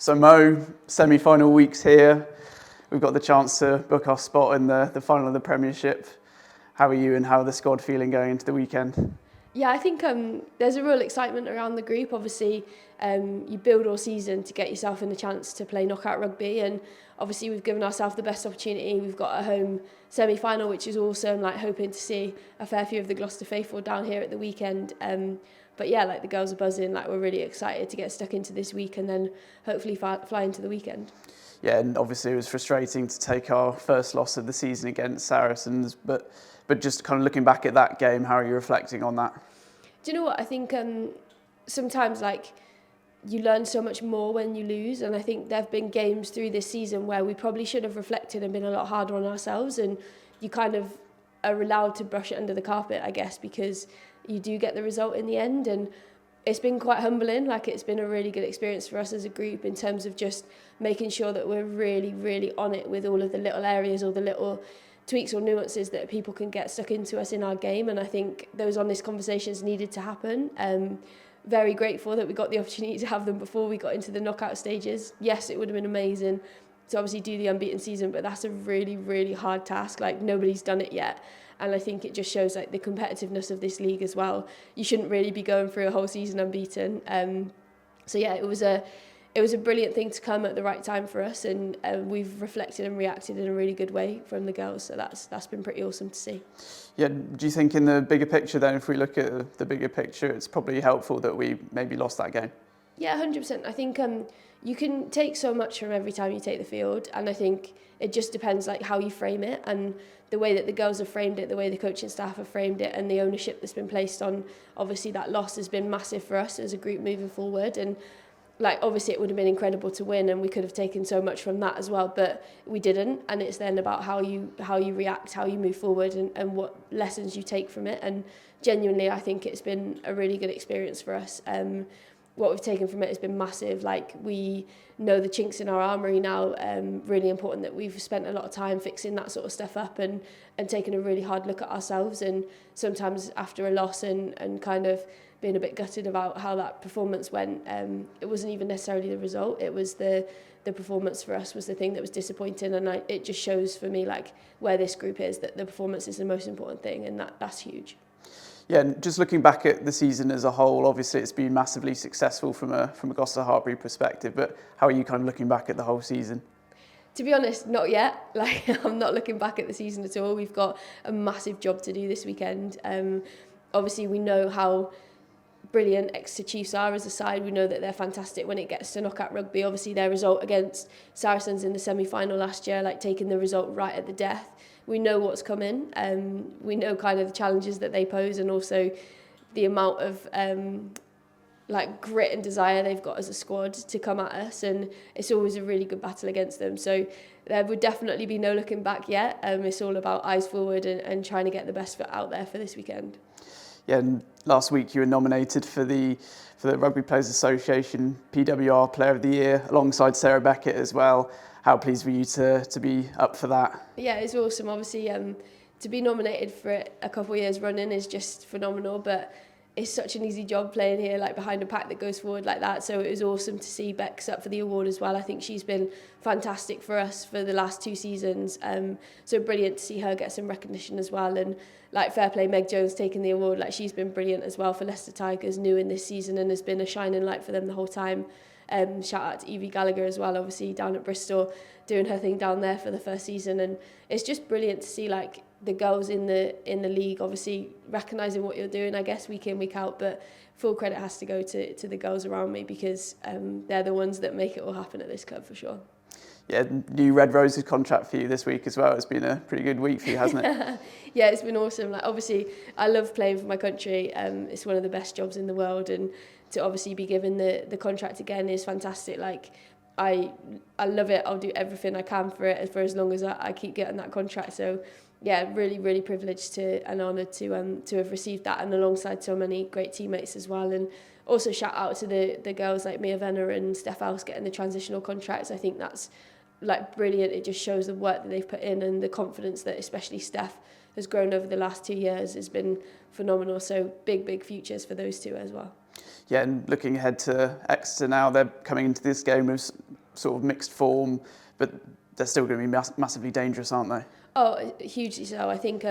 So Mo, semi-final week's here. We've got the chance to book our spot in the final of the Premiership. How are you and how are the squad feeling going into the weekend? Yeah, I think there's a real excitement around the group. Obviously, you build all season to get yourself in the chance to play knockout rugby, and obviously we've given ourselves the best opportunity. We've got a home semi-final, which is awesome. Like hoping to see a fair few of the Gloucester faithful down here at the weekend. But yeah, like the girls are buzzing. Like we're really excited to get stuck into this week and then hopefully fly into the weekend. Yeah, and obviously it was frustrating to take our first loss of the season against Saracens, but just kind of looking back at that game, how are you reflecting on that? Do you know what? I think sometimes like you learn so much more when you lose, and I think there have been games through this season where we probably should have reflected and been a lot harder on ourselves, and you kind of are allowed to brush it under the carpet, I guess, because you do get the result in the end. And it's been quite humbling. Like it's been a really good experience for us as a group in terms of just making sure that we're really, really on it with all of the little areas or the little tweaks or nuances that people can get stuck into us in our game. And I think those honest conversations needed to happen. Very grateful that we got the opportunity to have them before we got into the knockout stages. Yes, it would have been amazing to obviously do the unbeaten season, but that's a really, really hard task. Like nobody's done it yet. And I think it just shows like the competitiveness of this league as well. You shouldn't really be going through a whole season unbeaten. So yeah, it was a brilliant thing to come at the right time for us, and we've reflected and reacted in a really good way from the girls. So that's been pretty awesome to see. Yeah, do you think in the bigger picture then, if we look at the bigger picture, it's probably helpful that we maybe lost that game? Yeah, 100%. I think you can take so much from every time you take the field, and I think it just depends like how you frame it and the way that the girls have framed it, the way the coaching staff have framed it, and the ownership that's been placed on obviously that loss has been massive for us as a group moving forward. And like obviously it would have been incredible to win and we could have taken so much from that as well, but we didn't. And it's then about how you react, how you move forward, and what lessons you take from it. And genuinely I think it's been a really good experience for us. What we've taken from it has been massive. Like we know the chinks in our armoury now. Really important that we've spent a lot of time fixing that sort of stuff up and taking a really hard look at ourselves. And sometimes after a loss and kind of being a bit gutted about how that performance went, it wasn't even necessarily the result. It was the performance for us was the thing that was disappointing. And it just shows for me like where this group is, that the performance is the most important thing, and that's huge. Yeah, and just looking back at the season as a whole, obviously it's been massively successful from a Gloucester-Hartpury perspective, but how are you kind of looking back at the whole season? To be honest, not yet. Like I'm not looking back at the season at all. We've got a massive job to do this weekend. Obviously we know how brilliant Exeter Chiefs are as a side. We know that they're fantastic when it gets to knockout rugby. Obviously their result against Saracens in the semi-final last year, like taking the result right at the death. We know what's coming. We know kind of the challenges that they pose, and also the amount of like grit and desire they've got as a squad to come at us, and it's always a really good battle against them. So there would definitely be no looking back yet. It's all about eyes forward and trying to get the best foot out there for this weekend. Yeah, and last week you were nominated for the Rugby Players Association PWR Player of the Year alongside Sarah Beckett as well. How pleased were you to be up for that? Yeah, it's awesome. Obviously, to be nominated for it a couple of years running is just phenomenal, but it's such an easy job playing here, like behind a pack that goes forward like that. So it was awesome to see Bex up for the award as well. I think she's been fantastic for us for the last 2 seasons. So brilliant to see her get some recognition as well. And like fair play, Meg Jones taking the award. Like she's been brilliant as well for Leicester Tigers, new in this season, and has been a shining light for them the whole time. Shout out to Evie Gallagher as well, obviously down at Bristol, doing her thing down there for the first season. And it's just brilliant to see like the girls in the league obviously recognising what you're doing, I guess, week in, week out. But full credit has to go to the girls around me, because they're the ones that make it all happen at this club for sure. Yeah, new Red Roses contract for you this week as well. It's been a pretty good week for you, hasn't it? Yeah, it's been awesome. Like obviously I love playing for my country. It's one of the best jobs in the world, and to obviously be given the contract again is fantastic. Like I love it. I'll do everything I can for it for as long as I keep getting that contract. So yeah, really, really privileged and honoured to have received that, and alongside so many great teammates as well. And also shout out to the girls like Mia Venner and Steph House getting the transitional contracts. I think that's like brilliant. It just shows the work that they've put in, and the confidence that especially Steph has grown over the last 2 years has been phenomenal. So big futures for those two as well. Yeah, and looking ahead to Exeter now, they're coming into this game with sort of mixed form, but they're still going to be massively dangerous, aren't they? Oh, hugely so. I think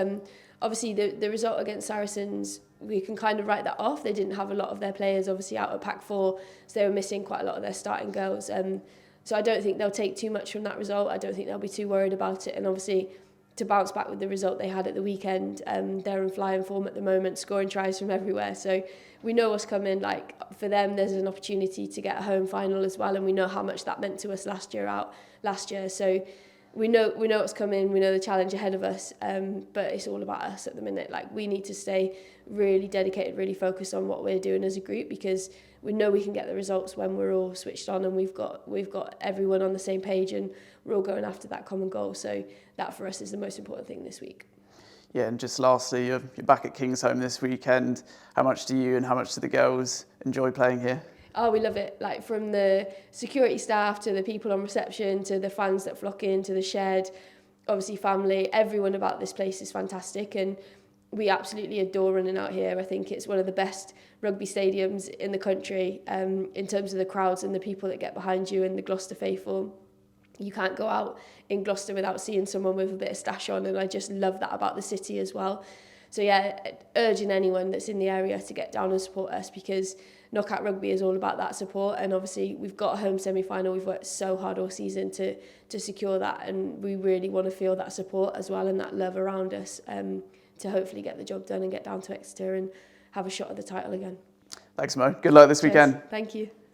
obviously the result against Saracens, we can kind of write that off. They didn't have a lot of their players obviously out at Pack 4, so they were missing quite a lot of their starting girls. So I don't think they'll take too much from that result. I don't think they'll be too worried about it. And obviously to bounce back with the result they had at the weekend, they're in flying form at the moment, scoring tries from everywhere. So we know what's coming. Like for them, there's an opportunity to get a home final as well, and we know how much that meant to us last year. So we know what's coming. We know the challenge ahead of us, but it's all about us at the minute. Like we need to stay really dedicated, really focused on what we're doing as a group, because we know we can get the results when we're all switched on and we've got everyone on the same page and we're all going after that common goal. So that for us is the most important thing this week. Yeah, and just lastly, you're back at Kingsholm this weekend. How much do you and how much do the girls enjoy playing here? Oh, we love it. Like from the security staff to the people on reception to the fans that flock in to the shed, obviously family, everyone about this place is fantastic, and we absolutely adore running out here. I think it's one of the best rugby stadiums in the country in terms of the crowds and the people that get behind you and the Gloucester faithful. You can't go out in Gloucester without seeing someone with a bit of stash on, and I just love that about the city as well. So yeah, urging anyone that's in the area to get down and support us, because Knockout Rugby is all about that support. And obviously we've got a home semi-final. We've worked so hard all season to secure that, and we really want to feel that support as well and that love around us to hopefully get the job done and get down to Exeter and have a shot at the title again. Thanks, Mo. Good luck this weekend. Thank you.